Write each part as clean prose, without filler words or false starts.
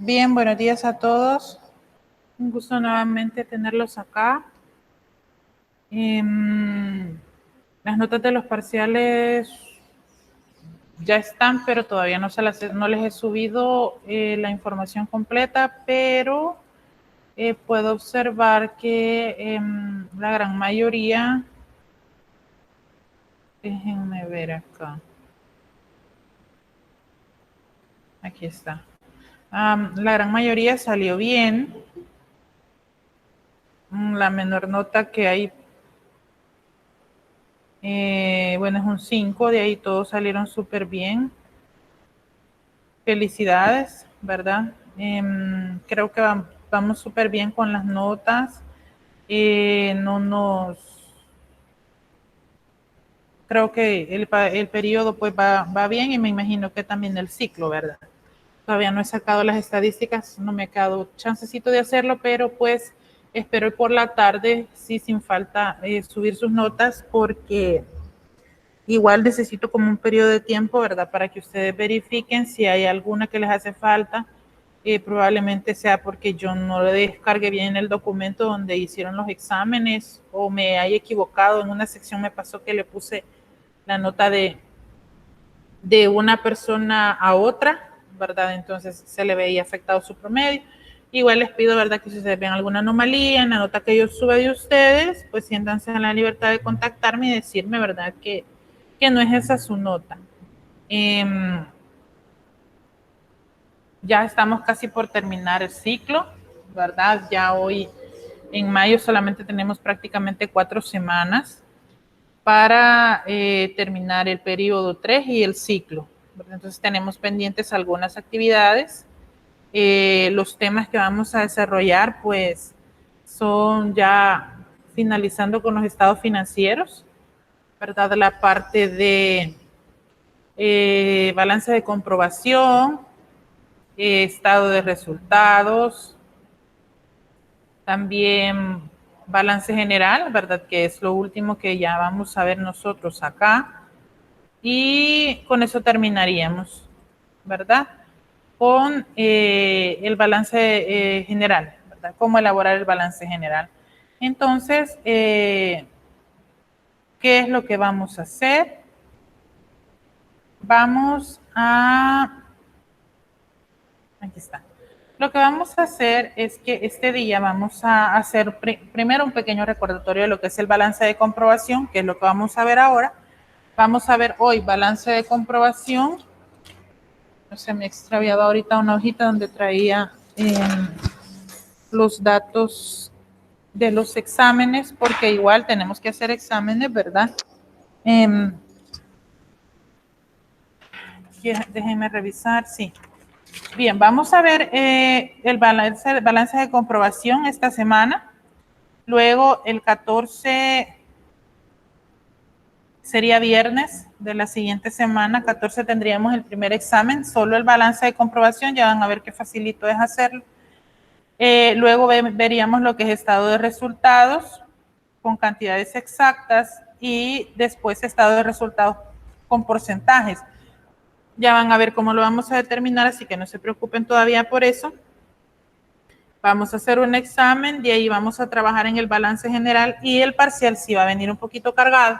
Bien, buenos días a todos. Un gusto nuevamente tenerlos acá. Las notas de los parciales ya están, pero todavía no les he subido la información completa, pero puedo observar que la gran mayoría, déjenme ver acá. Aquí está. La gran mayoría salió bien. La menor nota que hay, bueno, es un 5, de ahí todos salieron súper bien. Felicidades, ¿verdad? Creo que vamos súper bien con las notas. Creo que el periodo pues va bien y me imagino que también el ciclo, ¿verdad? Todavía no he sacado las estadísticas, no me ha quedado chancecito de hacerlo, pero pues espero por la tarde, sí, sin falta, subir sus notas porque igual necesito como un periodo de tiempo, ¿verdad? Para que ustedes verifiquen si hay alguna que les hace falta. Probablemente sea porque yo no le descargué bien el documento donde hicieron los exámenes o me haya equivocado. En una sección me pasó que le puse la nota de una persona a otra, ¿verdad? Entonces se le veía afectado su promedio. Igual les pido, ¿verdad? Que si ustedes ven alguna anomalía en la nota que yo suba de ustedes, pues siéntanse en la libertad de contactarme y decirme, ¿verdad? Que no es esa su nota. Ya estamos casi por terminar el ciclo, ¿verdad? Ya hoy en mayo solamente tenemos prácticamente 4 semanas para terminar el periodo 3 y el ciclo. ¿Verdad? Entonces tenemos pendientes algunas actividades. Los temas que vamos a desarrollar pues son ya finalizando con los estados financieros, ¿verdad? La parte de balance de comprobación, estado de resultados, también balance general, ¿verdad? Que es lo último que ya vamos a ver nosotros acá. Y con eso terminaríamos, ¿verdad? Con el balance general, ¿verdad? Cómo elaborar el balance general. Entonces, ¿qué es lo que vamos a hacer? Aquí está. Lo que vamos a hacer es que este día vamos a hacer primero un pequeño recordatorio de lo que es el balance de comprobación, que es lo que vamos a ver ahora. Vamos a ver hoy balance de comprobación. No se me ha extraviado ahorita una hojita donde traía los datos de los exámenes, porque igual tenemos que hacer exámenes, ¿verdad? Déjenme revisar, sí. Bien, vamos a ver el balance de comprobación esta semana. Luego el 14 sería viernes de la siguiente semana. 14 tendríamos el primer examen, solo el balance de comprobación. Ya van a ver qué facilito es hacerlo. Luego veríamos lo que es estado de resultados con cantidades exactas y después estado de resultados con porcentajes. Ya van a ver cómo lo vamos a determinar, así que no se preocupen todavía por eso. Vamos a hacer un examen, de ahí vamos a trabajar en el balance general y el parcial sí va a venir un poquito cargado,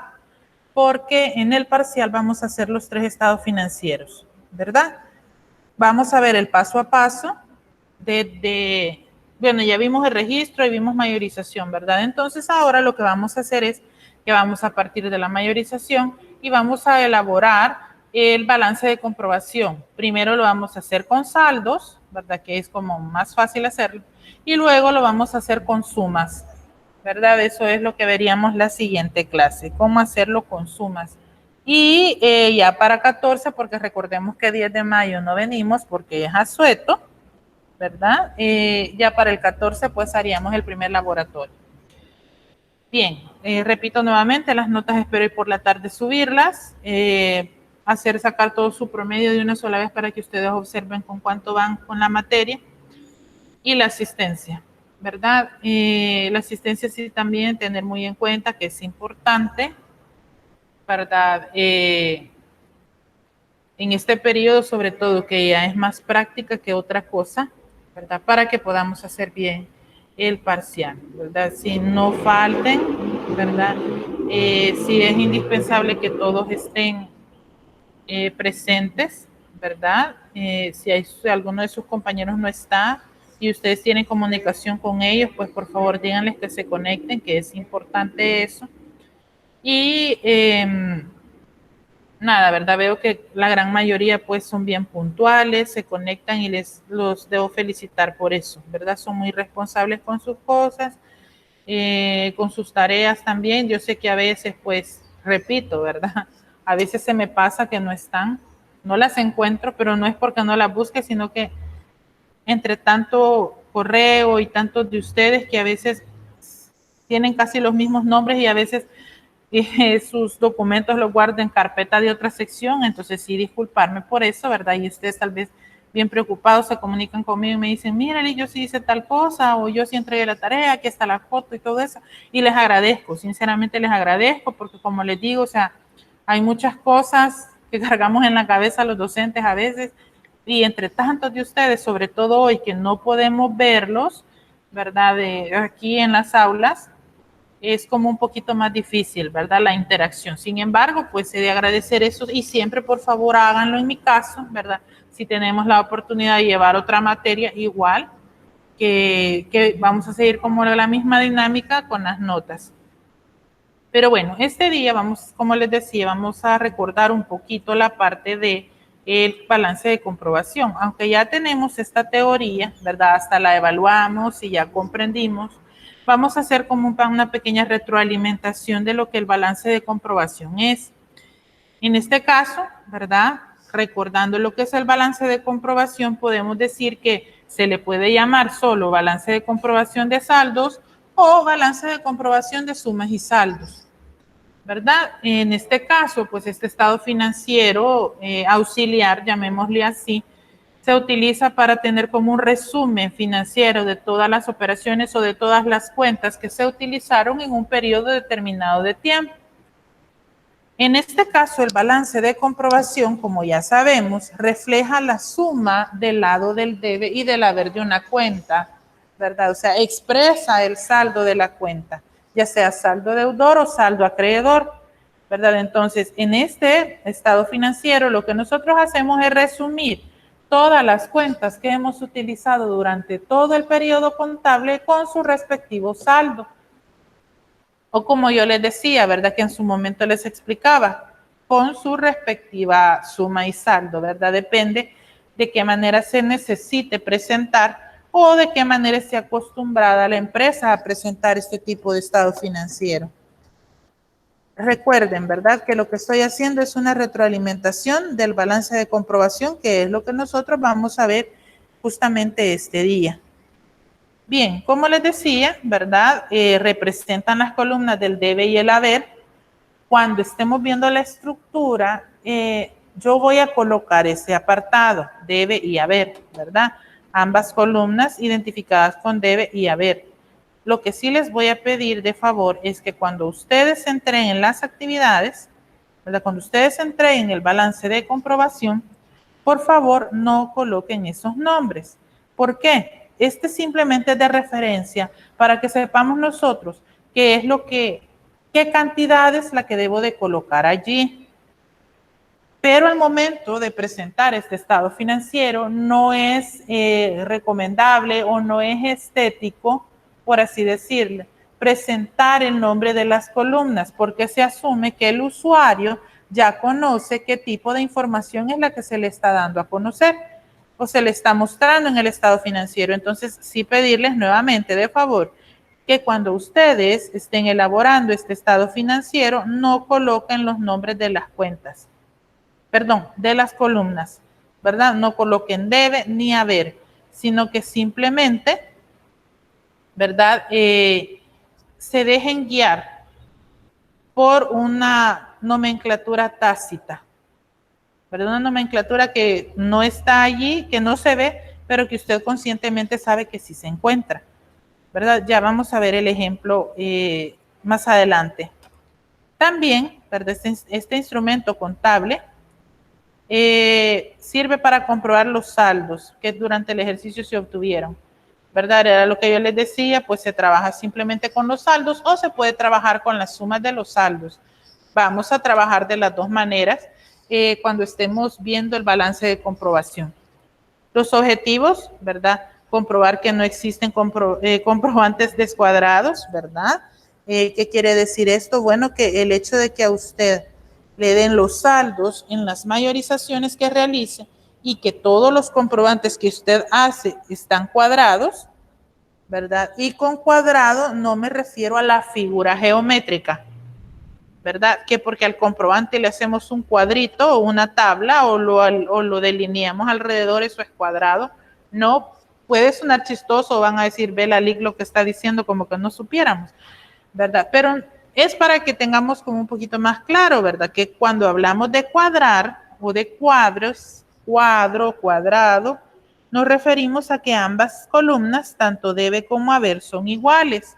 porque en el parcial vamos a hacer los 3 estados financieros, ¿verdad? Vamos a ver el paso a paso bueno, ya vimos el registro y vimos mayorización, ¿verdad? Entonces ahora lo que vamos a hacer es que vamos a partir de la mayorización y vamos a elaborar el balance de comprobación. Primero lo vamos a hacer con saldos, ¿verdad? Que es como más fácil hacerlo. Y luego lo vamos a hacer con sumas, ¿verdad? Eso es lo que veríamos la siguiente clase, cómo hacerlo con sumas. Y ya para 14, porque recordemos que 10 de mayo no venimos porque es asueto, ¿verdad? Ya para el 14 pues haríamos el primer laboratorio. Bien, repito nuevamente, las notas espero ir por la tarde subirlas, sacar todo su promedio de una sola vez para que ustedes observen con cuánto van con la materia y la asistencia, ¿verdad? La asistencia sí también tener muy en cuenta que es importante, ¿verdad? En este periodo sobre todo que ya es más práctica que otra cosa, ¿verdad? Para que podamos hacer bien el parcial, ¿verdad? Si no falten, ¿verdad? Si es indispensable que todos estén presentes, ¿verdad? Si alguno de sus compañeros no está y ustedes tienen comunicación con ellos, pues por favor díganles que se conecten, que es importante eso. Y nada, ¿verdad? Veo que la gran mayoría pues son bien puntuales, se conectan y los debo felicitar por eso, ¿verdad? Son muy responsables con sus cosas, con sus tareas también. Yo sé que a veces pues, repito, ¿verdad? A veces se me pasa que no están, no las encuentro, pero no es porque no las busque, sino que entre tanto correo y tantos de ustedes que a veces tienen casi los mismos nombres y a veces sus documentos los guardo en carpeta de otra sección, entonces sí disculparme por eso, ¿verdad? Y ustedes tal vez bien preocupados se comunican conmigo y me dicen, mira, yo sí hice tal cosa, o yo sí entregué la tarea, aquí está la foto y todo eso, y les agradezco, sinceramente les agradezco, porque como les digo, o sea, hay muchas cosas que cargamos en la cabeza los docentes a veces, y entre tantos de ustedes, sobre todo hoy que no podemos verlos, ¿verdad? Aquí en las aulas, es como un poquito más difícil, ¿verdad? La interacción. Sin embargo, pues he de agradecer eso y siempre, por favor, háganlo en mi caso, ¿verdad? Si tenemos la oportunidad de llevar otra materia, igual que vamos a seguir como la misma dinámica con las notas. Pero bueno, este día vamos, como les decía, vamos a recordar un poquito la parte de el balance de comprobación. Aunque ya tenemos esta teoría, ¿verdad? Hasta la evaluamos y ya comprendimos, vamos a hacer como una pequeña retroalimentación de lo que el balance de comprobación es. En este caso, ¿verdad? Recordando lo que es el balance de comprobación, podemos decir que se le puede llamar solo balance de comprobación de saldos o balance de comprobación de sumas y saldos, ¿verdad? En este caso, pues este estado financiero auxiliar, llamémosle así, se utiliza para tener como un resumen financiero de todas las operaciones o de todas las cuentas que se utilizaron en un periodo determinado de tiempo. En este caso, el balance de comprobación, como ya sabemos, refleja la suma del lado del debe y del haber de una cuenta, ¿verdad? O sea, expresa el saldo de la cuenta, ya sea saldo deudor o saldo acreedor, ¿verdad? Entonces, en este estado financiero, lo que nosotros hacemos es resumir todas las cuentas que hemos utilizado durante todo el periodo contable con su respectivo saldo. O como yo les decía, ¿verdad? Que en su momento les explicaba, con su respectiva suma y saldo, ¿verdad? Depende de qué manera se necesite presentar o de qué manera esté acostumbrada la empresa a presentar este tipo de estado financiero. Recuerden, ¿verdad? Que lo que estoy haciendo es una retroalimentación del balance de comprobación, que es lo que nosotros vamos a ver justamente este día. Bien, como les decía, ¿verdad? Representan las columnas del debe y el haber. Cuando estemos viendo la estructura, yo voy a colocar ese apartado, debe y haber, ¿verdad? Ambas columnas identificadas con debe y haber. Lo que sí les voy a pedir de favor es que cuando ustedes entreguen las actividades, ¿verdad? Cuando ustedes entreguen el balance de comprobación, por favor no coloquen esos nombres. ¿Por qué? Este simplemente es de referencia para que sepamos nosotros qué es lo que, qué cantidad es la que debo de colocar allí. Pero al momento de presentar este estado financiero no es recomendable o no es estético, por así decirlo, presentar el nombre de las columnas, porque se asume que el usuario ya conoce qué tipo de información es la que se le está dando a conocer o se le está mostrando en el estado financiero. Entonces, sí pedirles nuevamente de favor que cuando ustedes estén elaborando este estado financiero no coloquen los nombres de las cuentas, perdón, de las columnas, ¿verdad? No coloquen debe ni haber, sino que simplemente, ¿verdad? Se dejen guiar por una nomenclatura tácita, ¿verdad? Una nomenclatura que no está allí, que no se ve, pero que usted conscientemente sabe que sí se encuentra, ¿verdad? Ya vamos a ver el ejemplo más adelante. También, ¿verdad? Este instrumento contable sirve para comprobar los saldos que durante el ejercicio se obtuvieron, ¿verdad? Era lo que yo les decía, pues se trabaja simplemente con los saldos o se puede trabajar con las sumas de los saldos. Vamos a trabajar de las dos maneras cuando estemos viendo el balance de comprobación. Los objetivos, ¿verdad? Comprobar que no existen comprobantes descuadrados, ¿verdad? ¿Qué quiere decir esto? Bueno, que el hecho de que a usted le den los saldos en las mayorizaciones que realice y que todos los comprobantes que usted hace están cuadrados, ¿verdad? Y con cuadrado no me refiero a la figura geométrica, ¿verdad? Que porque al comprobante le hacemos un cuadrito o una tabla o lo delineamos alrededor, eso es cuadrado. No, puede sonar chistoso, van a decir, ve la LIC lo que está diciendo como que no supiéramos, ¿verdad? Pero es para que tengamos como un poquito más claro, ¿verdad? Que cuando hablamos de cuadrar o de cuadros, cuadro, cuadrado, nos referimos a que ambas columnas, tanto debe como haber, son iguales.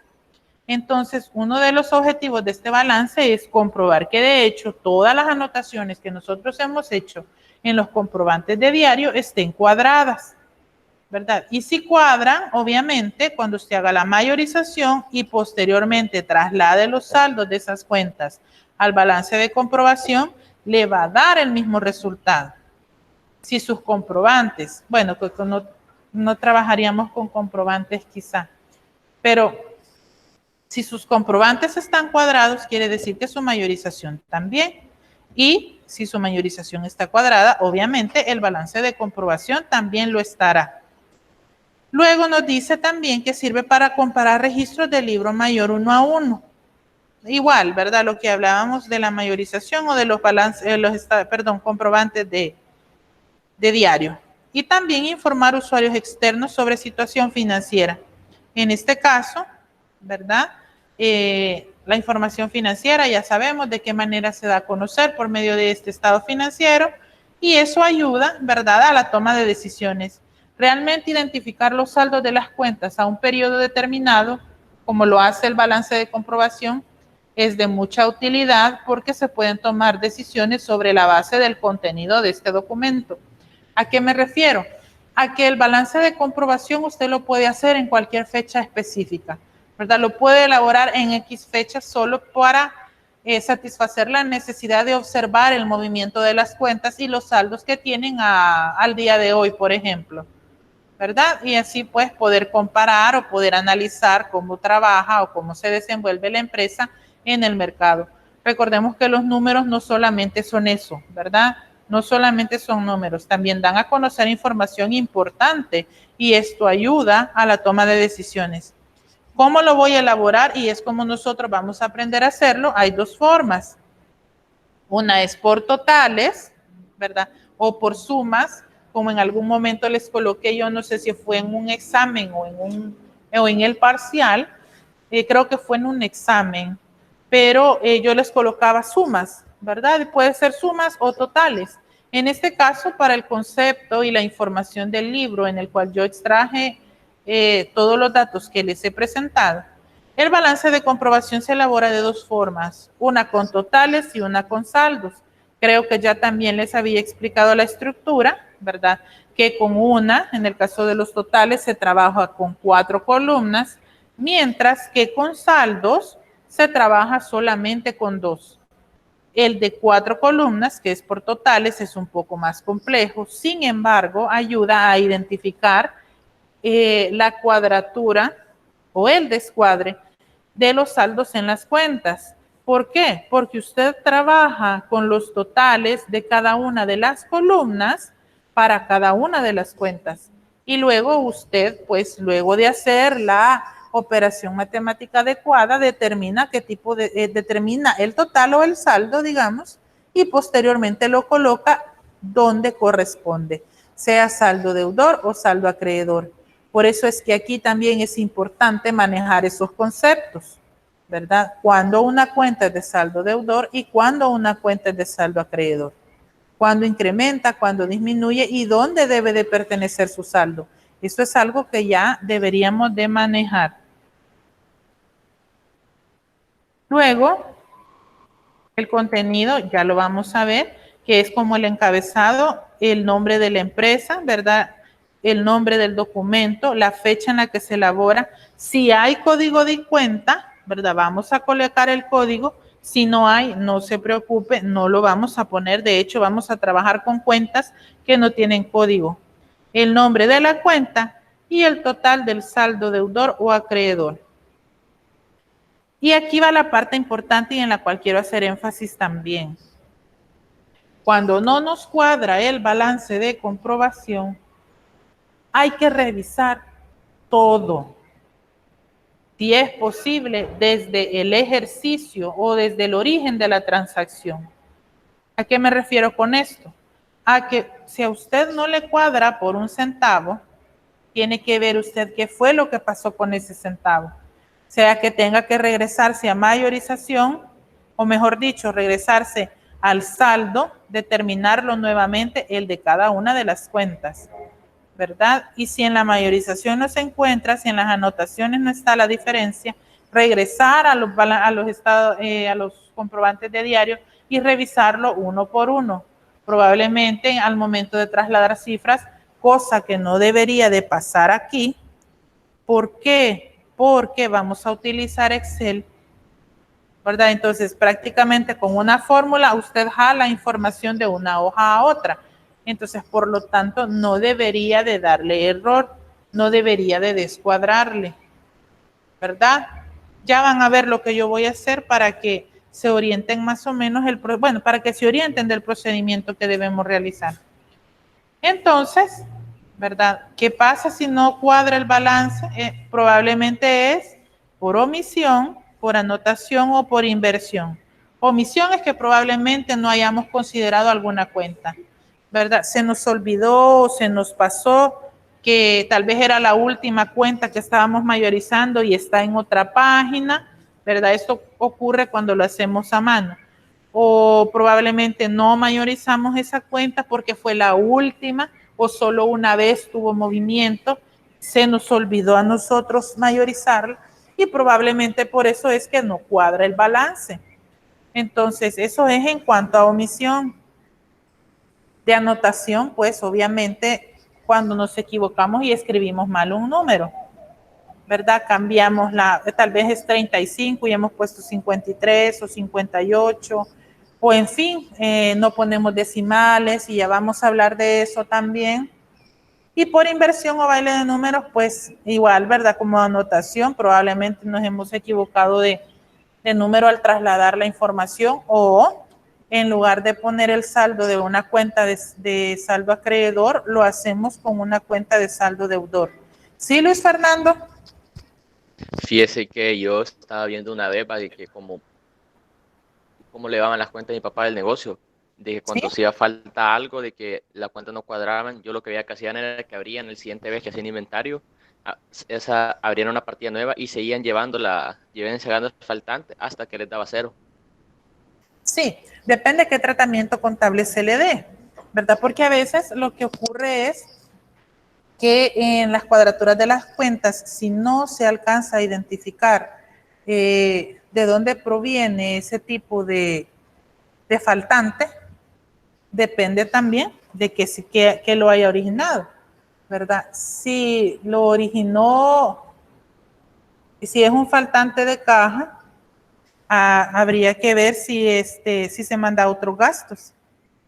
Entonces, uno de los objetivos de este balance es comprobar que de hecho todas las anotaciones que nosotros hemos hecho en los comprobantes de diario estén cuadradas, ¿verdad? Y si cuadran, obviamente, cuando usted haga la mayorización y posteriormente traslade los saldos de esas cuentas al balance de comprobación, le va a dar el mismo resultado. Si sus comprobantes, bueno, no trabajaríamos con comprobantes quizá, pero si sus comprobantes están cuadrados, quiere decir que su mayorización también. Y si su mayorización está cuadrada, obviamente el balance de comprobación también lo estará. Luego nos dice también que sirve para comparar registros del libro mayor 1 a 1. Igual, ¿verdad? Lo que hablábamos de la mayorización o de los comprobantes de diario. Y también informar usuarios externos sobre situación financiera. En este caso, ¿verdad? La información financiera ya sabemos de qué manera se da a conocer por medio de este estado financiero y eso ayuda, ¿verdad?, a la toma de decisiones. Realmente identificar los saldos de las cuentas a un periodo determinado, como lo hace el balance de comprobación, es de mucha utilidad porque se pueden tomar decisiones sobre la base del contenido de este documento. ¿A qué me refiero? A que el balance de comprobación usted lo puede hacer en cualquier fecha específica, ¿verdad? Lo puede elaborar en X fecha solo para satisfacer la necesidad de observar el movimiento de las cuentas y los saldos que tienen al día de hoy, por ejemplo, ¿verdad? Y así pues poder comparar o poder analizar cómo trabaja o cómo se desenvuelve la empresa en el mercado. Recordemos que los números no solamente son eso, ¿verdad? No solamente son números, también dan a conocer información importante y esto ayuda a la toma de decisiones. ¿Cómo lo voy a elaborar? Y es como nosotros vamos a aprender a hacerlo. Hay dos formas. Una es por totales, ¿verdad? O por sumas, como en algún momento les coloqué, yo no sé si fue en un examen o en el parcial, creo que fue en un examen, pero yo les colocaba sumas, ¿verdad? Puede ser sumas o totales. En este caso, para el concepto y la información del libro en el cual yo extraje todos los datos que les he presentado, el balance de comprobación se elabora de dos formas, una con totales y una con saldos. Creo que ya también les había explicado la estructura, ¿verdad? Que con una, en el caso de los totales, se trabaja con 4 columnas, mientras que con saldos se trabaja solamente con 2. El de 4 columnas, que es por totales, es un poco más complejo, sin embargo, ayuda a identificar la cuadratura o el descuadre de los saldos en las cuentas. ¿Por qué? Porque usted trabaja con los totales de cada una de las columnas para cada una de las cuentas. Y luego usted, pues luego de hacer la operación matemática adecuada, determina qué tipo de, determina el total o el saldo, digamos, y posteriormente lo coloca donde corresponde, sea saldo deudor o saldo acreedor. Por eso es que aquí también es importante manejar esos conceptos, ¿verdad? Cuando una cuenta es de saldo deudor y cuando una cuenta es de saldo acreedor. Cuando incrementa, cuando disminuye y dónde debe de pertenecer su saldo. Eso es algo que ya deberíamos de manejar. Luego, el contenido ya lo vamos a ver. que es como el encabezado, el nombre de la empresa, ¿verdad? El nombre del documento, la fecha en la que se elabora. Si hay código de cuenta, ¿verdad? Vamos a colocar el código. Si no hay, no se preocupe, no lo vamos a poner. De hecho, vamos a trabajar con cuentas que no tienen código. El nombre de la cuenta y el total del saldo deudor o acreedor. Y aquí va la parte importante y en la cual quiero hacer énfasis también. Cuando no nos cuadra el balance de comprobación, hay que revisar todo. Si es posible, desde el ejercicio o desde el origen de la transacción. ¿A qué me refiero con esto? A que si a usted no le cuadra por un centavo, tiene que ver usted qué fue lo que pasó con ese centavo. Sea que tenga que regresarse a mayorización, o mejor dicho, regresarse al saldo, determinarlo nuevamente el de cada una de las cuentas, ¿verdad? Y si en la mayorización no se encuentra, si en las anotaciones no está la diferencia, regresar a los comprobantes de diario y revisarlo uno por uno. Probablemente al momento de trasladar cifras, cosa que no debería de pasar aquí. ¿Por qué? Porque vamos a utilizar Excel, ¿verdad? Entonces, prácticamente con una fórmula usted jala información de una hoja a otra. Entonces, por lo tanto, no debería de darle error, no debería de descuadrarle, ¿verdad? Ya van a ver lo que yo voy a hacer para que se orienten más o menos, para que se orienten del procedimiento que debemos realizar. Entonces, ¿verdad? ¿Qué pasa si no cuadra el balance? Probablemente es por omisión, por anotación o por inversión. Omisión es que probablemente no hayamos considerado alguna cuenta, ¿verdad? Se nos olvidó, se nos pasó que tal vez era la última cuenta que estábamos mayorizando y está en otra página, ¿verdad? Esto ocurre cuando lo hacemos a mano. O probablemente no mayorizamos esa cuenta porque fue la última o solo una vez tuvo movimiento, se nos olvidó a nosotros mayorizarla y probablemente por eso es que no cuadra el balance. Entonces, eso es en cuanto a omisión. De anotación, pues obviamente cuando nos equivocamos y escribimos mal un número, ¿verdad? Cambiamos tal vez es 35 y hemos puesto 53 o 58, o en fin, no ponemos decimales y ya vamos a hablar de eso también. Y por inversión o baile de números, pues igual, ¿verdad? Como anotación, probablemente nos hemos equivocado de número al trasladar la información o en lugar de poner el saldo de una cuenta de saldo acreedor, lo hacemos con una cuenta de saldo deudor. ¿Sí, Luis Fernando? Fíjese que yo estaba viendo una vez de que cómo le daban las cuentas de mi papá del negocio, de que ¿Sí? cuando hacía falta algo, de que la cuenta no cuadraban, yo lo que veía que hacían era que abrían el siguiente vez que hacían inventario, abrían una partida nueva y seguían lleven sacando el faltante hasta que les daba cero. Sí, depende de qué tratamiento contable se le dé, ¿verdad? Porque a veces lo que ocurre es que en las cuadraturas de las cuentas, si no se alcanza a identificar de dónde proviene ese tipo de faltante, depende también de que lo haya originado, ¿verdad? Si lo originó, si es un faltante de caja, habría que ver si se manda otros gastos.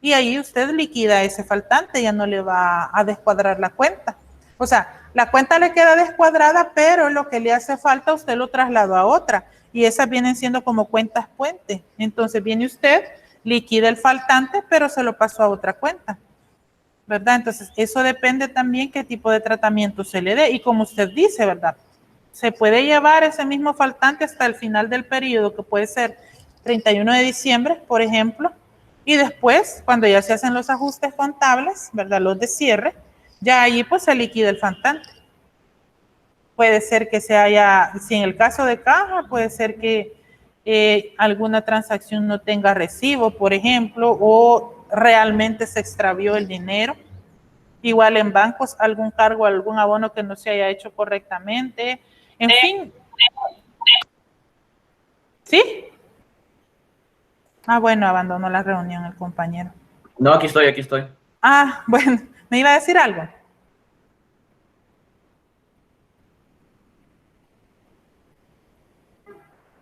Y ahí usted liquida ese faltante, ya no le va a descuadrar la cuenta. O sea, la cuenta le queda descuadrada, pero lo que le hace falta usted lo trasladó a otra. Y esas vienen siendo como cuentas puente. Entonces viene usted, liquida el faltante, pero se lo pasó a otra cuenta, ¿verdad? Entonces eso depende también qué tipo de tratamiento se le dé. Y como usted dice, ¿verdad? Se puede llevar ese mismo faltante hasta el final del periodo, que puede ser 31 de diciembre, por ejemplo, y después, cuando ya se hacen los ajustes contables, ¿verdad? Los de cierre, ya allí pues se liquida el faltante. Puede ser que si en el caso de caja, puede ser que alguna transacción no tenga recibo, por ejemplo, o realmente se extravió el dinero. Igual en bancos, algún cargo, algún abono que no se haya hecho correctamente. En fin. ¿Sí? Bueno, abandonó la reunión el compañero. No, aquí estoy, aquí estoy. Ah, bueno, ¿me iba a decir algo?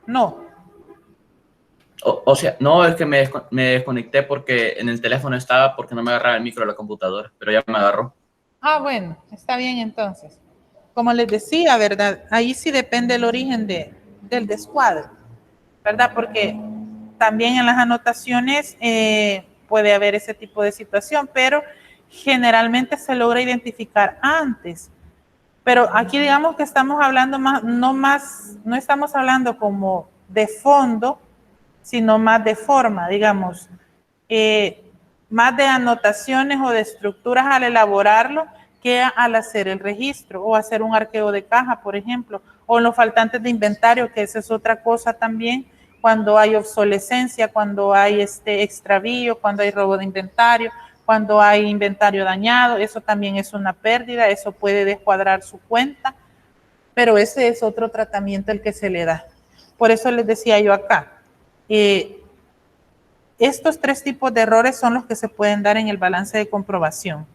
No. O sea, no, es que me desconecté porque en el teléfono estaba porque no me agarraba el micro de la computadora, pero ya me agarró. Ah, bueno, está bien entonces. Como les decía, ¿verdad? Ahí sí depende el origen del descuadre, ¿verdad? Porque también en las anotaciones puede haber ese tipo de situación, pero generalmente se logra identificar antes. Pero aquí digamos que estamos hablando no estamos hablando como de fondo, sino más de forma, digamos, eh, más de anotaciones o de estructuras al elaborarlo que al hacer el registro o hacer un arqueo de caja, por ejemplo, o los faltantes de inventario, que esa es otra cosa también, cuando hay obsolescencia, cuando hay extravío, cuando hay robo de inventario, cuando hay inventario dañado, eso también es una pérdida, eso puede descuadrar su cuenta, pero ese es otro tratamiento el que se le da. Por eso les decía yo acá, estos tres tipos de errores son los que se pueden dar en el balance de comprobación,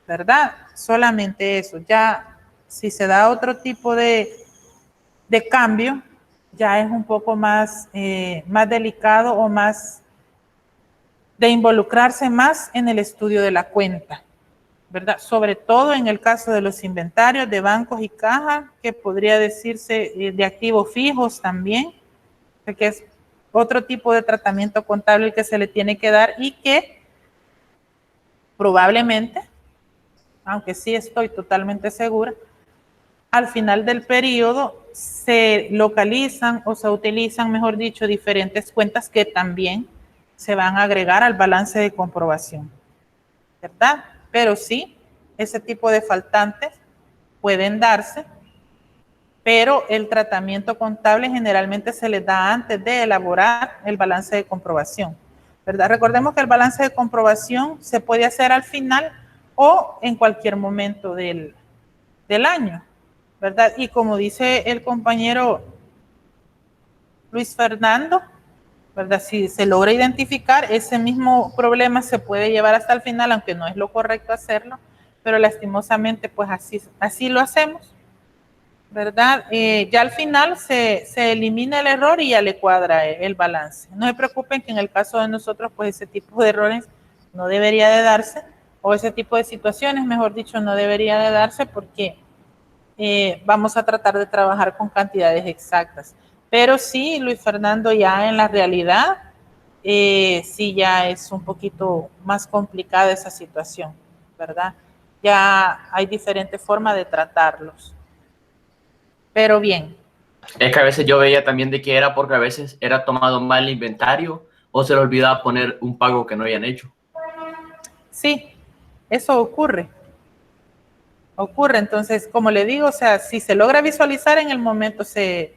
¿verdad? Solamente eso. Ya si se da otro tipo de cambio, ya es un poco más delicado o más de involucrarse más en el estudio de la cuenta, ¿verdad? Sobre todo en el caso de los inventarios de bancos y cajas, que podría decirse de activos fijos también, que es otro tipo de tratamiento contable que se le tiene que dar y que probablemente, aunque sí estoy totalmente segura, al final del periodo se localizan o se utilizan, mejor dicho, diferentes cuentas que también se van a agregar al balance de comprobación, ¿verdad? Pero sí, ese tipo de faltantes pueden darse, pero el tratamiento contable generalmente se les da antes de elaborar el balance de comprobación, ¿verdad? Recordemos que el balance de comprobación se puede hacer al final o en cualquier momento del año, ¿verdad? Y como dice el compañero Luis Fernando, ¿verdad? Si se logra identificar, ese mismo problema se puede llevar hasta el final, aunque no es lo correcto hacerlo, pero lastimosamente pues así lo hacemos, ¿verdad? Ya al final se elimina el error y ya le cuadra el balance. No se preocupen que en el caso de nosotros pues ese tipo de errores no debería de darse, o ese tipo de situaciones, mejor dicho, no debería de darse porque vamos a tratar de trabajar con cantidades exactas. Pero sí, Luis Fernando, ya en la realidad, sí ya es un poquito más complicada esa situación, ¿verdad? Ya hay diferentes formas de tratarlos. Pero bien. Es que a veces yo veía también de que era porque a veces era tomado mal el inventario o se le olvidaba poner un pago que no habían hecho. Sí, eso ocurre. Ocurre, entonces, como le digo, o sea, si se logra visualizar en el momento se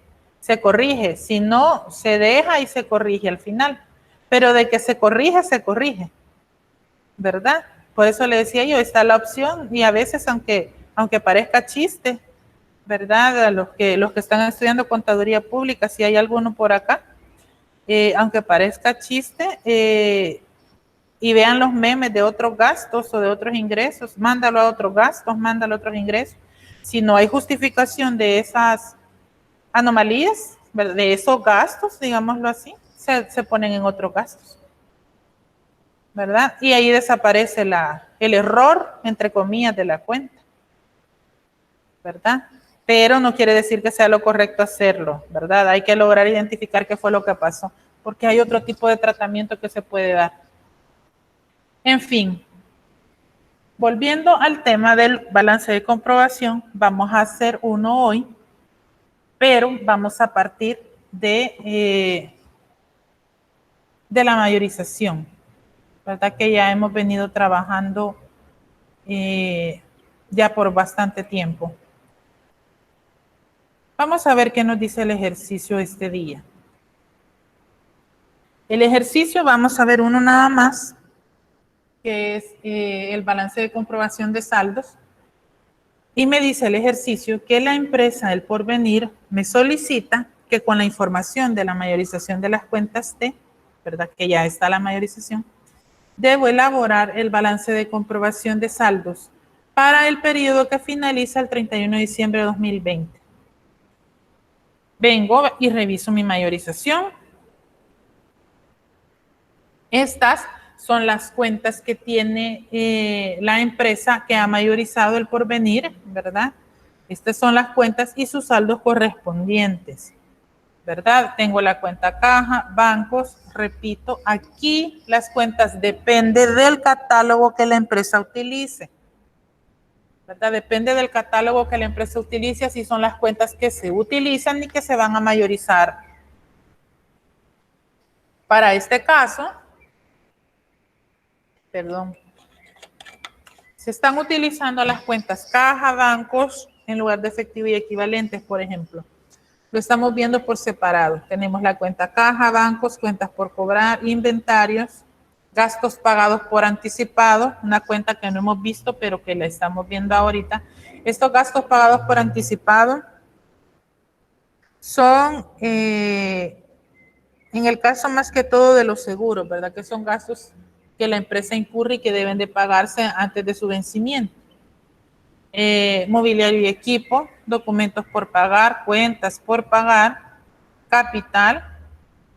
corrige, si no, se deja y se corrige al final, pero de que se corrige, ¿verdad? Por eso le decía yo, está la opción y a veces, aunque parezca chiste, ¿verdad? A los que están estudiando contaduría pública, si hay alguno por acá, aunque parezca chiste, y vean los memes de otros gastos o de otros ingresos, mándalo a otros gastos, mándalo a otros ingresos. Si no hay justificación de esas anomalías, de esos gastos, digámoslo así, se ponen en otros gastos, ¿verdad? Y ahí desaparece el error, entre comillas, de la cuenta, ¿verdad? Pero no quiere decir que sea lo correcto hacerlo, ¿verdad? Hay que lograr identificar qué fue lo que pasó, porque hay otro tipo de tratamiento que se puede dar. En fin, volviendo al tema del balance de comprobación, vamos a hacer uno hoy, pero vamos a partir de la mayorización, ¿verdad? Que ya hemos venido trabajando ya por bastante tiempo. Vamos a ver qué nos dice el ejercicio este día. El ejercicio, vamos a ver uno nada más, que es el balance de comprobación de saldos. Y me dice el ejercicio que la empresa El Porvenir me solicita que con la información de la mayorización de las cuentas T, ¿verdad? Que ya está la mayorización, debo elaborar el balance de comprobación de saldos para el periodo que finaliza el 31 de diciembre de 2020. Vengo y reviso mi mayorización. Estas son las cuentas que tiene la empresa que ha mayorizado el porvenir, ¿verdad? Estas son las cuentas y sus saldos correspondientes, ¿verdad? Tengo la cuenta caja, bancos, repito, aquí las cuentas depende del catálogo que la empresa utilice, ¿verdad? Depende del catálogo que la empresa utilice, así son las cuentas que se utilizan y que se van a mayorizar. Para este caso, perdón, se están utilizando las cuentas caja, bancos, en lugar de efectivo y equivalentes, por ejemplo. Lo estamos viendo por separado. Tenemos la cuenta caja, bancos, cuentas por cobrar, inventarios, gastos pagados por anticipado, una cuenta que no hemos visto, pero que la estamos viendo ahorita. Estos gastos pagados por anticipado son, en el caso más que todo de los seguros, ¿verdad? Que son gastos que la empresa incurre y que deben de pagarse antes de su vencimiento. Mobiliario y equipo, documentos por pagar, cuentas por pagar, capital,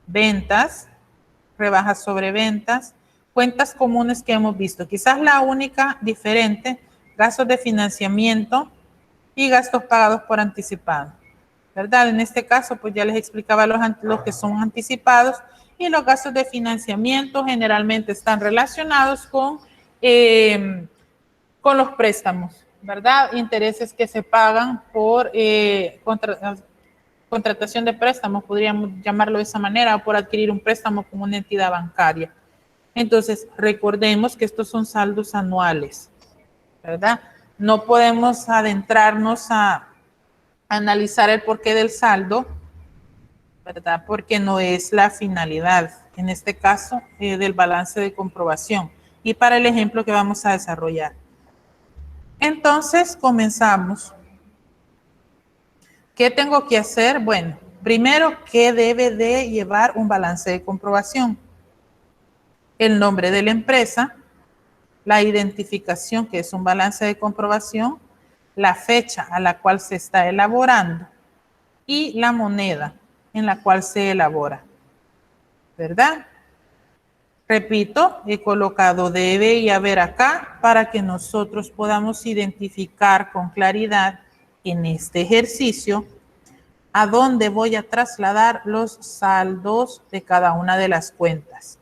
ventas, rebajas sobre ventas, cuentas comunes que hemos visto. Quizás la única diferente, gastos de financiamiento y gastos pagados por anticipado, ¿verdad? En este caso, pues ya les explicaba los que son anticipados, y los gastos de financiamiento generalmente están relacionados con los préstamos, ¿verdad? Intereses que se pagan por contratación de préstamos, podríamos llamarlo de esa manera, o por adquirir un préstamo con una entidad bancaria. Entonces, recordemos que estos son saldos anuales, ¿verdad? No podemos adentrarnos a analizar el porqué del saldo, ¿verdad? Porque no es la finalidad, en este caso, del balance de comprobación. Y para el ejemplo que vamos a desarrollar. Entonces, comenzamos. ¿Qué tengo que hacer? Bueno, primero, ¿qué debe de llevar un balance de comprobación? El nombre de la empresa, la identificación, que es un balance de comprobación, la fecha a la cual se está elaborando y la moneda en la cual se elabora, ¿verdad? Repito, he colocado debe y haber acá para que nosotros podamos identificar con claridad en este ejercicio a dónde voy a trasladar los saldos de cada una de las cuentas.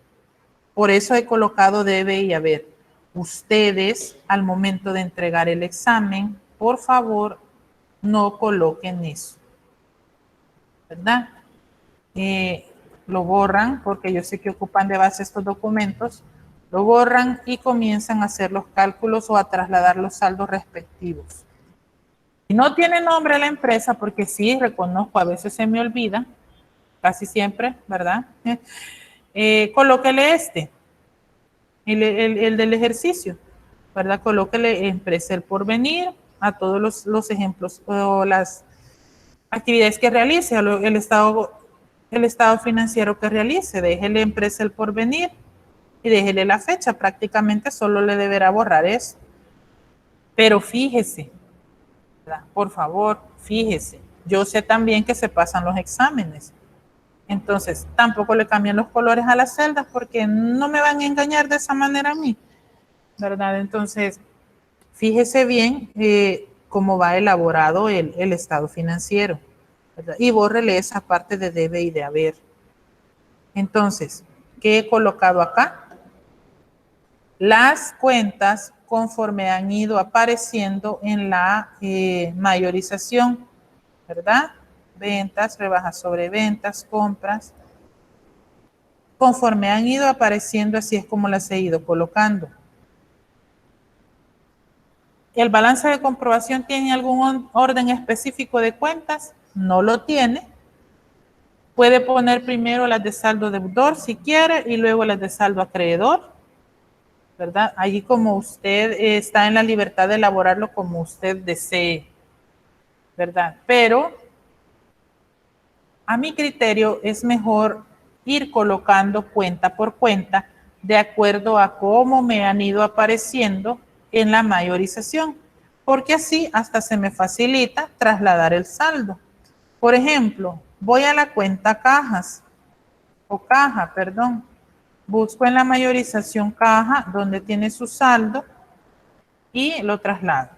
Por eso he colocado debe y haber. Ustedes, al momento de entregar el examen, por favor, no coloquen eso, ¿verdad? Lo borran, porque yo sé que ocupan de base estos documentos, lo borran y comienzan a hacer los cálculos o a trasladar los saldos respectivos. Si no tiene nombre la empresa, porque sí, reconozco, a veces se me olvida, casi siempre, ¿verdad? Colóquele el del ejercicio, ¿verdad? Colóquele empresa El Porvenir a todos los ejemplos o las actividades que realice, el estado financiero que realice, déjele empresa El Porvenir y déjele la fecha, prácticamente solo le deberá borrar eso. Pero fíjese, ¿verdad? Por favor, fíjese, yo sé también que se pasan los exámenes, entonces tampoco le cambian los colores a las celdas porque no me van a engañar de esa manera a mí, ¿verdad? Entonces, fíjese bien cómo va elaborado el estado financiero, ¿verdad? Y bórrele esa parte de debe y de haber. Entonces, ¿qué he colocado acá? Las cuentas conforme han ido apareciendo en la mayorización, ¿verdad? Ventas, rebajas sobre ventas, compras. Conforme han ido apareciendo, así es como las he ido colocando. ¿El balance de comprobación tiene algún orden específico de cuentas? No lo tiene. Puede poner primero las de saldo deudor si quiere y luego las de saldo acreedor, ¿verdad? Allí como usted está en la libertad de elaborarlo como usted desee, ¿verdad? Pero a mi criterio es mejor ir colocando cuenta por cuenta de acuerdo a cómo me han ido apareciendo en la mayorización, porque así hasta se me facilita trasladar el saldo. Por ejemplo, voy a la cuenta cajas, o caja, perdón. Busco en la mayorización caja donde tiene su saldo y lo traslado.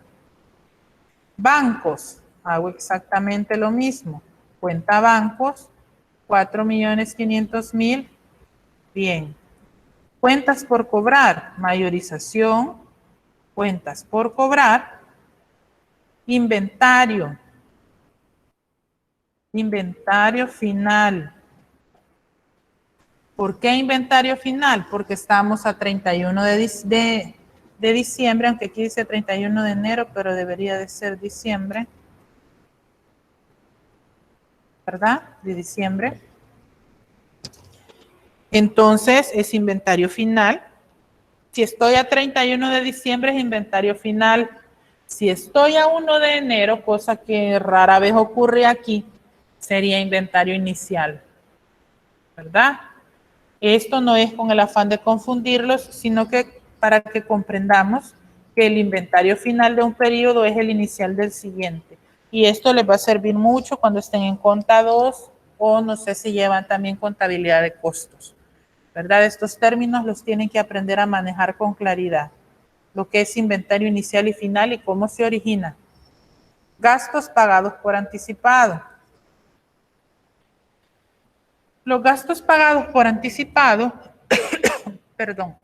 Bancos, hago exactamente lo mismo. Cuenta bancos, 4.500.000. Bien. Cuentas por cobrar, mayorización, cuentas por cobrar, inventario, inventario final. ¿Por qué inventario final? Porque estamos a 31 de diciembre, aunque aquí dice 31 de enero, pero debería de ser diciembre, ¿verdad? De diciembre. Entonces es inventario final. Si estoy a 31 de diciembre es inventario final. Si estoy a 1 de enero, cosa que rara vez ocurre aquí, sería inventario inicial, ¿verdad? Esto no es con el afán de confundirlos, sino que para que comprendamos que el inventario final de un periodo es el inicial del siguiente. Y esto les va a servir mucho cuando estén en Conta 2 o no sé si llevan también contabilidad de costos, ¿verdad? Estos términos los tienen que aprender a manejar con claridad. Lo que es inventario inicial y final y cómo se origina. Gastos pagados por anticipado. Los gastos pagados por anticipado, perdón,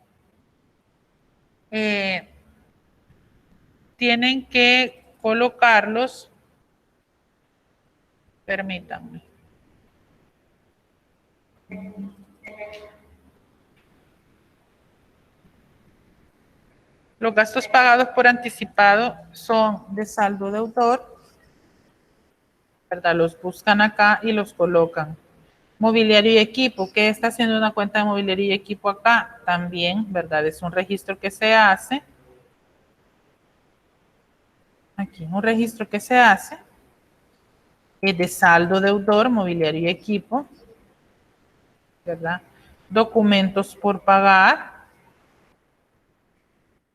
tienen que colocarlos, permítanme. Los gastos pagados por anticipado son de saldo deudor, ¿verdad? Los buscan acá y los colocan. Mobiliario y equipo, ¿qué está haciendo una cuenta de mobiliario y equipo acá? También, ¿verdad? Es un registro que se hace. Aquí, un registro que se hace. Es de saldo deudor, mobiliario y equipo, ¿verdad? Documentos por pagar.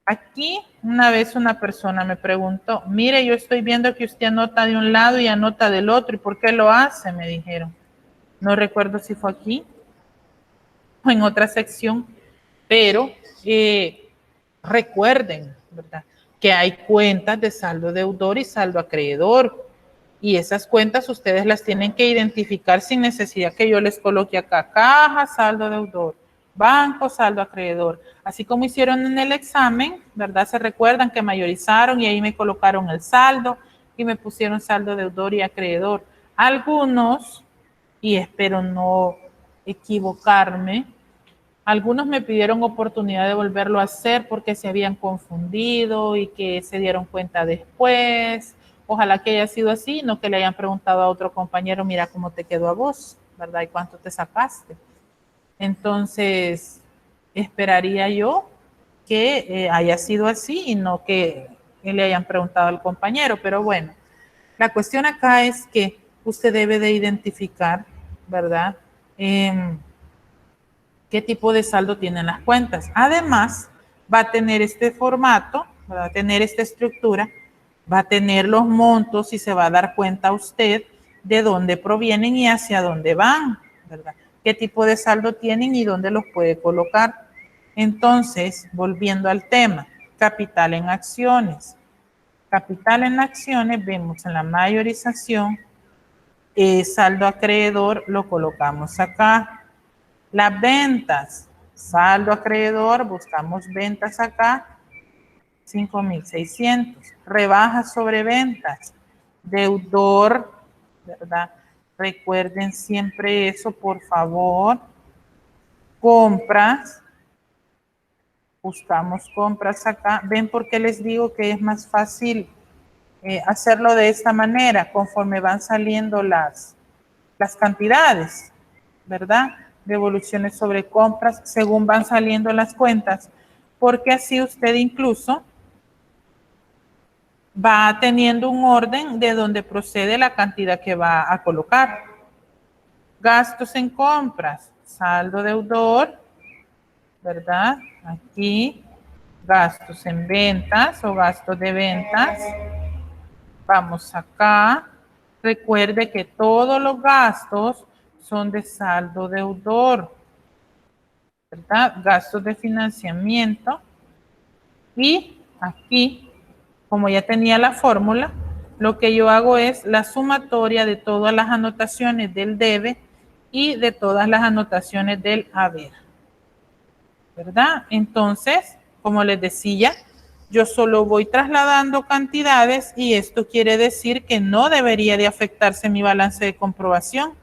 Aquí, una vez una persona me preguntó, mire, yo estoy viendo que usted anota de un lado y anota del otro, ¿y por qué lo hace? Me dijeron. No recuerdo si fue aquí o en otra sección, pero recuerden, ¿verdad?, que hay cuentas de saldo deudor y saldo acreedor, y esas cuentas ustedes las tienen que identificar sin necesidad que yo les coloque acá caja, saldo deudor, banco, saldo acreedor, así como hicieron en el examen, ¿verdad? Se recuerdan que mayorizaron y ahí me colocaron el saldo y me pusieron saldo deudor y acreedor. Algunos, y espero no equivocarme, algunos me pidieron oportunidad de volverlo a hacer porque se habían confundido y que se dieron cuenta después. Ojalá que haya sido así, no que le hayan preguntado a otro compañero, mira cómo te quedó a vos, ¿verdad? ¿Y cuánto te sacaste? Entonces, esperaría yo que haya sido así y no que le hayan preguntado al compañero. Pero bueno, la cuestión acá es que usted debe de identificar, ¿verdad?, qué tipo de saldo tienen las cuentas. Además, va a tener este formato, va a tener esta estructura, va a tener los montos y se va a dar cuenta usted de dónde provienen y hacia dónde van, ¿verdad? Qué tipo de saldo tienen y dónde los puede colocar. Entonces, volviendo al tema, capital en acciones. Capital en acciones, vemos en la mayorización, saldo acreedor lo colocamos acá. Las ventas, saldo acreedor, buscamos ventas acá, 5.600. Rebajas sobre ventas, deudor, ¿verdad? Recuerden siempre eso, por favor. Compras, buscamos compras acá. ¿Ven por qué les digo que es más fácil hacerlo de esta manera, conforme van saliendo las cantidades, ¿verdad? Devoluciones sobre compras según van saliendo las cuentas, porque así usted incluso va teniendo un orden de donde procede la cantidad que va a colocar. Gastos en compras, saldo deudor, ¿verdad? Aquí, gastos en ventas o gastos de ventas. Vamos acá. Recuerde que todos los gastos son de saldo deudor, ¿verdad? Gastos de financiamiento. Y aquí, como ya tenía la fórmula, lo que yo hago es la sumatoria de todas las anotaciones del debe y de todas las anotaciones del haber, ¿verdad? Entonces, como les decía, yo solo voy trasladando cantidades y esto quiere decir que no debería de afectarse mi balance de comprobación,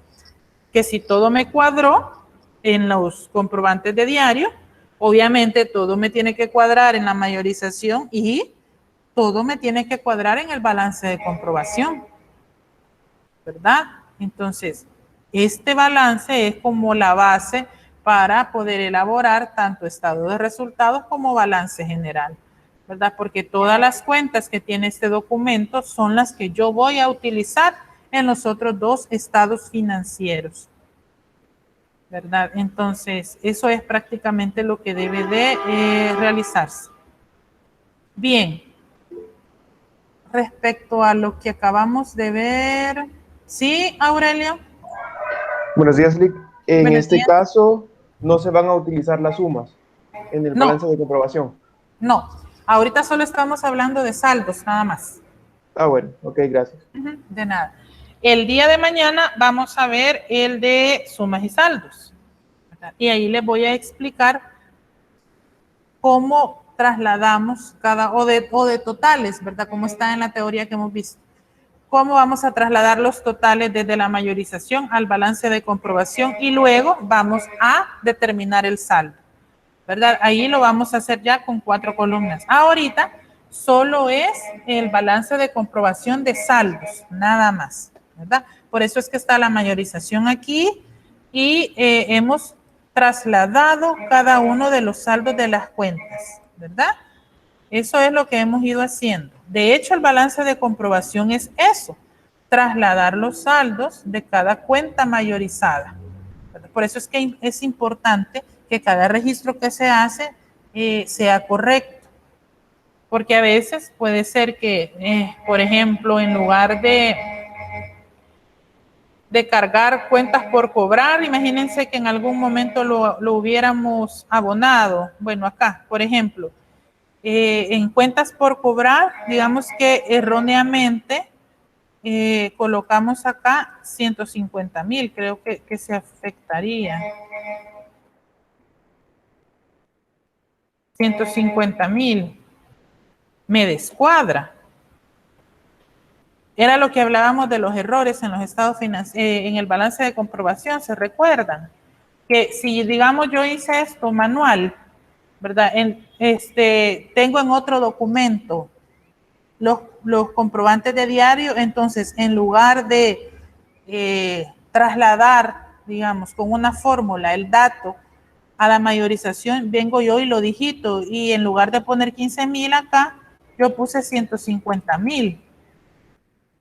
que si todo me cuadró en los comprobantes de diario, obviamente todo me tiene que cuadrar en la mayorización y todo me tiene que cuadrar en el balance de comprobación, ¿verdad? Entonces, este balance es como la base para poder elaborar tanto estado de resultados como balance general, ¿verdad? Porque todas las cuentas que tiene este documento son las que yo voy a utilizar en los otros dos estados financieros, ¿verdad? Entonces, eso es prácticamente lo que debe de realizarse. Bien, respecto a lo que acabamos de ver, ¿sí, Aurelio? Buenos días, Lick. En Buenos este días. caso, no se van a utilizar las sumas en el No. balance de comprobación. No, ahorita solo estamos hablando de saldos, nada más. Ah, bueno, ok, gracias. De nada. El día de mañana vamos a ver el de sumas y saldos, ¿verdad? Y ahí les voy a explicar cómo trasladamos cada, o de totales, ¿verdad? Como está en la teoría que hemos visto. Cómo vamos a trasladar los totales desde la mayorización al balance de comprobación y luego vamos a determinar el saldo, ¿verdad? Ahí lo vamos a hacer ya con 4 columnas. Ahorita solo es el balance de comprobación de saldos, nada más, ¿verdad? Por eso es que está la mayorización aquí y hemos trasladado cada uno de los saldos de las cuentas, ¿verdad? Eso es lo que hemos ido haciendo. De hecho, el balance de comprobación es eso, trasladar los saldos de cada cuenta mayorizada. Por eso es que es importante que cada registro que se hace sea correcto. Porque a veces puede ser que, por ejemplo, en lugar de cargar cuentas por cobrar, imagínense que en algún momento lo hubiéramos abonado. Bueno, acá, por ejemplo, en cuentas por cobrar, digamos que erróneamente colocamos acá 150,000, creo que se afectaría. 150,000 me descuadra. Era lo que hablábamos de los errores en los estados financieros, en el balance de comprobación, ¿se recuerdan? Que si, digamos, yo hice esto manual, ¿verdad? Tengo en otro documento los comprobantes de diario, entonces en lugar de trasladar, digamos, con una fórmula el dato a la mayorización, vengo yo y lo digito, y en lugar de poner 15,000 acá, yo puse 150,000.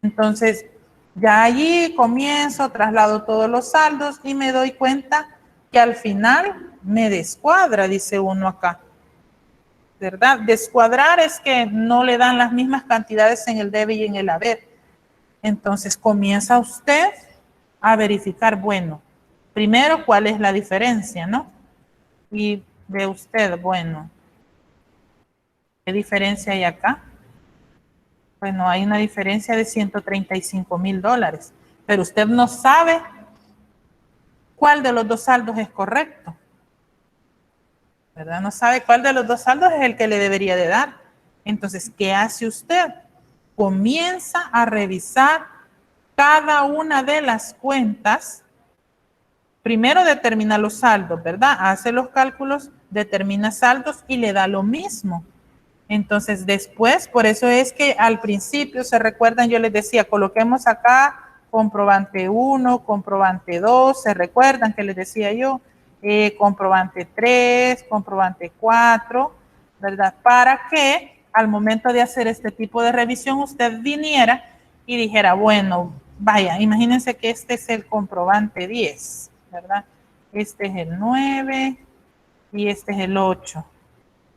Entonces, ya allí comienzo, traslado todos los saldos y me doy cuenta que al final me descuadra, dice uno acá, ¿verdad? Descuadrar es que no le dan las mismas cantidades en el debe y en el haber. Entonces, comienza usted a verificar, bueno, primero, ¿cuál es la diferencia, no? Y ve usted, bueno, ¿qué diferencia hay acá? Bueno, hay una diferencia de $135,000, pero usted no sabe cuál de los dos saldos es correcto, ¿verdad? No sabe cuál de los dos saldos es el que le debería de dar. Entonces, ¿qué hace usted? Comienza a revisar cada una de las cuentas. Primero determina los saldos, ¿verdad? Hace los cálculos, determina saldos y le da lo mismo. Entonces, después, por eso es que al principio, se recuerdan, yo les decía, coloquemos acá comprobante 1, comprobante 2, se recuerdan que les decía yo, comprobante 3, comprobante 4, ¿verdad? Para que al momento de hacer este tipo de revisión, usted viniera y dijera, bueno, vaya, imagínense que este es el comprobante 10, ¿verdad? Este es el 9, y este es el 8.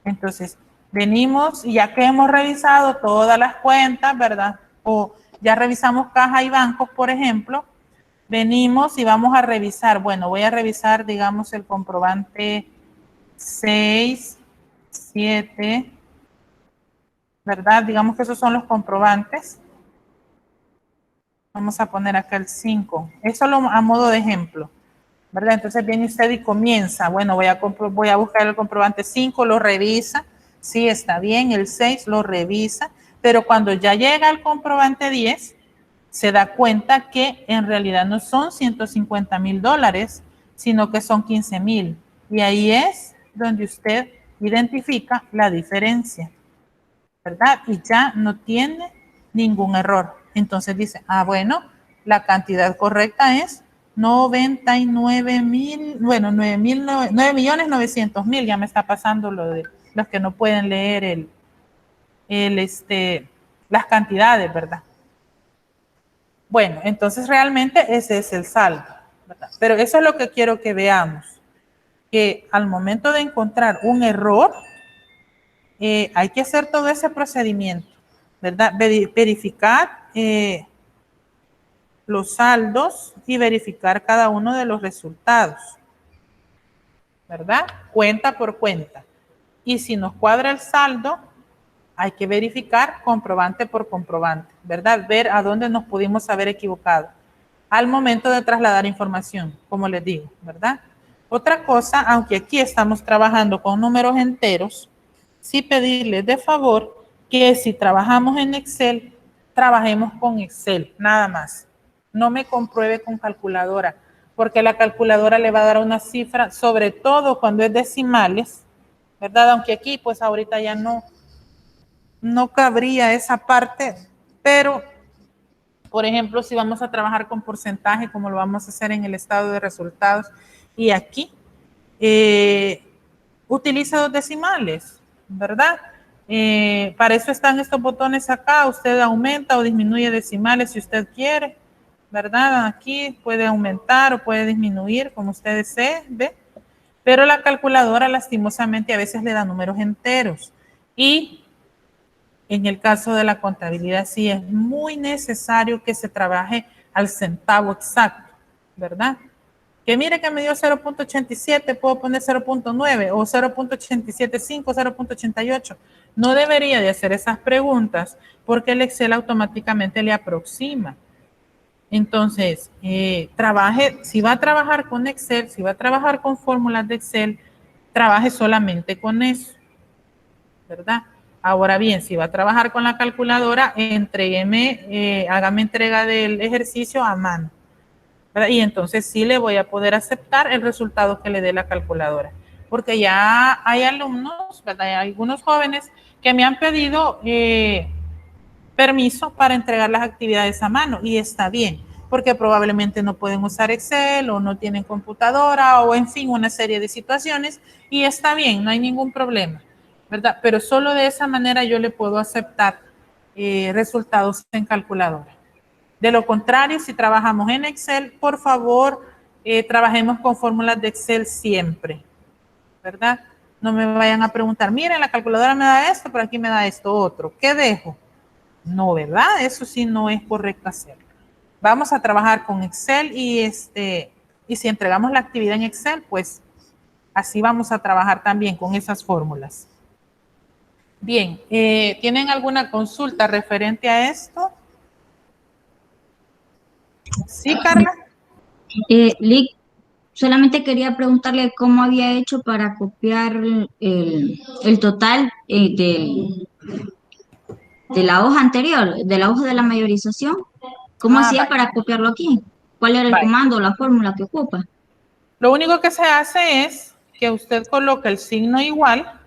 Entonces, venimos y ya que hemos revisado todas las cuentas, ¿verdad? O ya revisamos caja y bancos, por ejemplo, venimos y vamos a revisar. Bueno, voy a revisar, digamos, el comprobante 6, 7, ¿verdad? Digamos que esos son los comprobantes. Vamos a poner acá el 5. Eso a modo de ejemplo, ¿verdad? Entonces viene usted y comienza. Bueno, voy a buscar el comprobante 5, lo revisa. Sí, está bien. El 6 lo revisa. Pero cuando ya llega al comprobante 10, se da cuenta que en realidad no son $150,000, sino que son 15,000. Y ahí es donde usted identifica la diferencia, ¿verdad? Y ya no tiene ningún error. Entonces dice, bueno, la cantidad correcta es 99,000, bueno, 9,900,000, ya me está pasando lo de los que no pueden leer las cantidades, ¿verdad? Bueno, entonces realmente ese es el saldo, ¿verdad? Pero eso es lo que quiero que veamos, que al momento de encontrar un error, hay que hacer todo ese procedimiento, ¿verdad? Verificar los saldos y verificar cada uno de los resultados, ¿verdad? Cuenta por cuenta. Y si nos cuadra el saldo, hay que verificar comprobante por comprobante, ¿verdad? Ver a dónde nos pudimos haber equivocado al momento de trasladar información, como les digo, ¿verdad? Otra cosa, aunque aquí estamos trabajando con números enteros, sí pedirles de favor que si trabajamos en Excel, trabajemos con Excel, nada más. No me compruebe con calculadora, porque la calculadora le va a dar una cifra, sobre todo cuando es decimales, ¿verdad? Aunque aquí, pues ahorita ya no cabría esa parte, pero, por ejemplo, si vamos a trabajar con porcentaje, como lo vamos a hacer en el estado de resultados, y aquí utiliza 2 decimales, ¿verdad? Para eso están estos botones acá, usted aumenta o disminuye decimales si usted quiere, ¿verdad? Aquí puede aumentar o puede disminuir, como usted desee, ¿ve? Pero la calculadora lastimosamente a veces le da números enteros, y en el caso de la contabilidad sí es muy necesario que se trabaje al centavo exacto, ¿verdad? Que mire que me dio 0.87, puedo poner 0.9 o 0.875, 0.88. No debería de hacer esas preguntas porque el Excel automáticamente le aproxima. Entonces, si va a trabajar con Excel, si va a trabajar con fórmulas de Excel, trabaje solamente con eso, ¿verdad? Ahora bien, si va a trabajar con la calculadora, hágame entrega del ejercicio a mano, ¿verdad? Y entonces sí le voy a poder aceptar el resultado que le dé la calculadora. Porque ya hay alumnos, ¿verdad? Hay algunos jóvenes que me han pedido permiso para entregar las actividades a mano, y está bien, porque probablemente no pueden usar Excel o no tienen computadora o en fin, una serie de situaciones, y está bien, no hay ningún problema, ¿verdad? Pero solo de esa manera yo le puedo aceptar resultados en calculadora. De lo contrario, si trabajamos en Excel, por favor, trabajemos con fórmulas de Excel siempre, ¿verdad? No me vayan a preguntar, miren, la calculadora me da esto, pero aquí me da esto otro. ¿Qué dejo? No, ¿verdad? Eso sí no es correcto hacerlo. Vamos a trabajar con Excel y si entregamos la actividad en Excel, pues así vamos a trabajar también con esas fórmulas. Bien, ¿tienen alguna consulta referente a esto? ¿Sí, Carla? Lick, solamente quería preguntarle cómo había hecho para copiar el total de la hoja anterior, de la hoja de la mayorización. ¿Cómo hacía Vaya. para copiarlo aquí? ¿Cuál era el comando o la fórmula que ocupa? Lo único que se hace es que usted coloca el signo igual,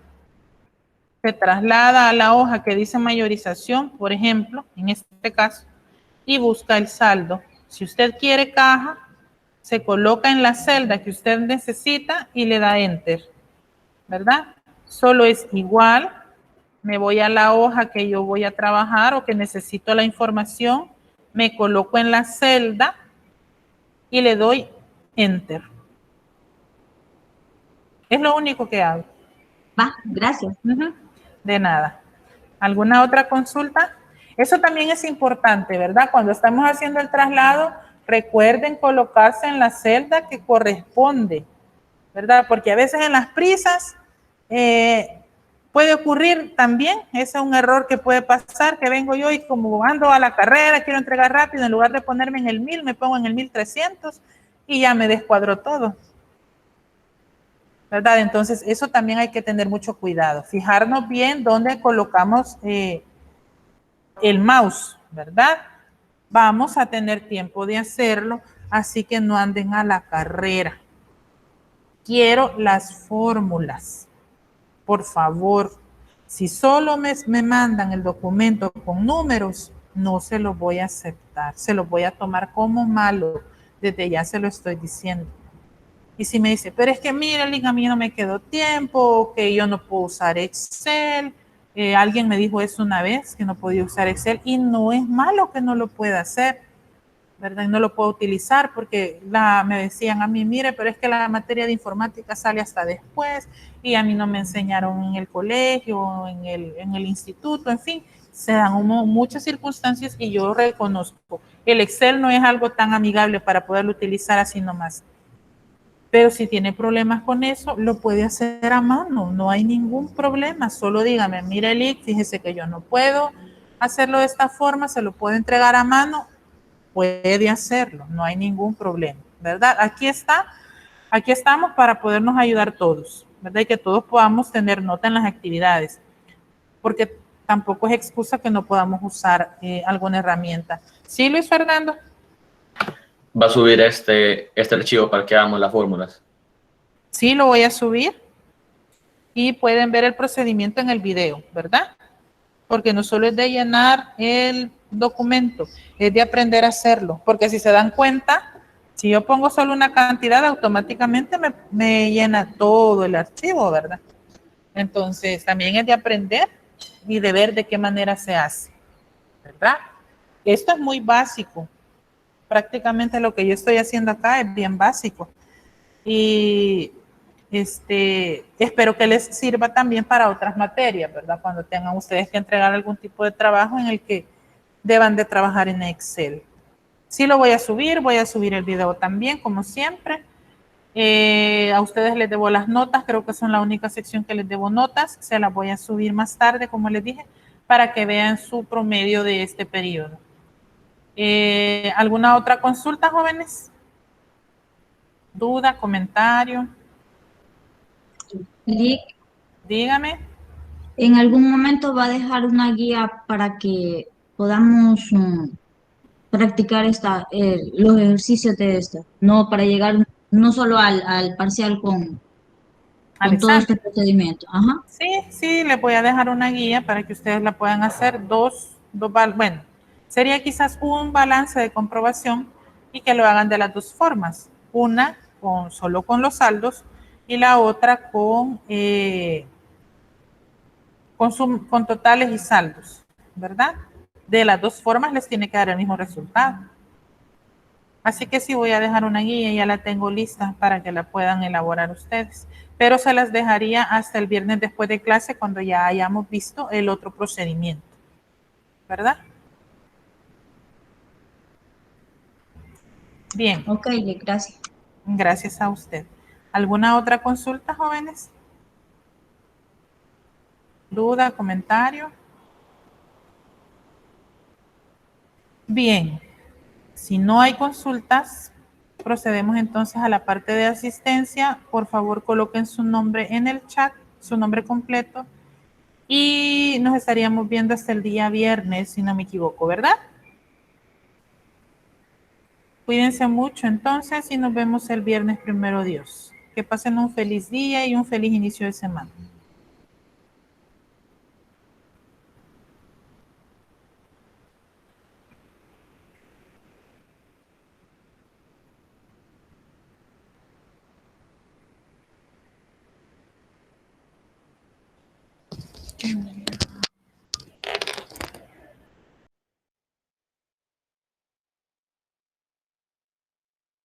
se traslada a la hoja que dice mayorización, por ejemplo, en este caso, y busca el saldo. Si usted quiere caja, se coloca en la celda que usted necesita y le da Enter, ¿verdad? Solo es igual, me voy a la hoja que yo voy a trabajar o que necesito la información, me coloco en la celda y le doy Enter. Es lo único que hago. Va, gracias. Ujú. De nada. ¿Alguna otra consulta? Eso también es importante, ¿verdad? Cuando estamos haciendo el traslado, recuerden colocarse en la celda que corresponde, ¿verdad? Porque a veces en las prisas puede ocurrir también, ese es un error que puede pasar, que vengo yo y como ando a la carrera, quiero entregar rápido, en lugar de ponerme en el 1000, me pongo en el 1300 y ya me descuadro todo, ¿verdad? Entonces, eso también hay que tener mucho cuidado, fijarnos bien dónde colocamos el mouse, ¿verdad? Vamos a tener tiempo de hacerlo, así que no anden a la carrera. Quiero las fórmulas, por favor. Si solo me mandan el documento con números, no se los voy a aceptar, se los voy a tomar como malo, desde ya se lo estoy diciendo. Y si me dice, pero es que mira, a mí no me quedó tiempo, que yo no puedo usar Excel, alguien me dijo eso una vez, que no podía usar Excel, y no es malo que no lo pueda hacer, ¿verdad? Y no lo puedo utilizar porque me decían a mí, mire, pero es que la materia de informática sale hasta después, y a mí no me enseñaron en el colegio, en el instituto, en fin, se dan muchas circunstancias y yo reconozco, el Excel no es algo tan amigable para poderlo utilizar así nomás. Pero si tiene problemas con eso, lo puede hacer a mano, no hay ningún problema. Solo dígame, mire, Lick, fíjese que yo no puedo hacerlo de esta forma, se lo puedo entregar a mano, puede hacerlo, no hay ningún problema, ¿verdad? Aquí estamos para podernos ayudar todos, ¿verdad? Y que todos podamos tener nota en las actividades, porque tampoco es excusa que no podamos usar alguna herramienta. ¿Sí, Luis Fernando? Va a subir este archivo para que hagamos las fórmulas. Sí, lo voy a subir y pueden ver el procedimiento en el video, ¿verdad? Porque no solo es de llenar el documento, es de aprender a hacerlo, porque si se dan cuenta, si yo pongo solo una cantidad, automáticamente me llena todo el archivo, ¿verdad? Entonces, también es de aprender y de ver de qué manera se hace, ¿verdad? Esto es muy básico. Prácticamente lo que yo estoy haciendo acá es bien básico. Y espero que les sirva también para otras materias, ¿verdad? Cuando tengan ustedes que entregar algún tipo de trabajo en el que deban de trabajar en Excel. Sí lo voy a subir el video también, como siempre. A ustedes les debo las notas, creo que son la única sección que les debo notas. Se las voy a subir más tarde, como les dije, para que vean su promedio de este periodo. ¿Alguna otra consulta, jóvenes? ¿Duda, comentario? Lick, Dígame. en algún momento va a dejar una guía para que podamos practicar los ejercicios de esta, no para llegar no solo al parcial Al con todo examen. este procedimiento. Ajá. Sí, les voy a dejar una guía para que ustedes la puedan hacer. Bueno, sería quizás un balance de comprobación y que lo hagan de las dos formas. Una solo con los saldos y la otra con totales y saldos, ¿verdad? De las dos formas les tiene que dar el mismo resultado. Así que sí voy a dejar una guía, ya la tengo lista para que la puedan elaborar ustedes. Pero se las dejaría hasta el viernes después de clase cuando ya hayamos visto el otro procedimiento, ¿verdad? Bien, Ok, Lick, gracias. gracias a usted. ¿Alguna otra consulta, jóvenes? ¿Duda, comentario? Bien, si no hay consultas, procedemos entonces a la parte de asistencia. Por favor, coloquen su nombre en el chat, su nombre completo. Y nos estaríamos viendo hasta el día viernes, si no me equivoco, ¿verdad? Cuídense mucho entonces y nos vemos el viernes, primero Dios. Que pasen un feliz día y un feliz inicio de semana.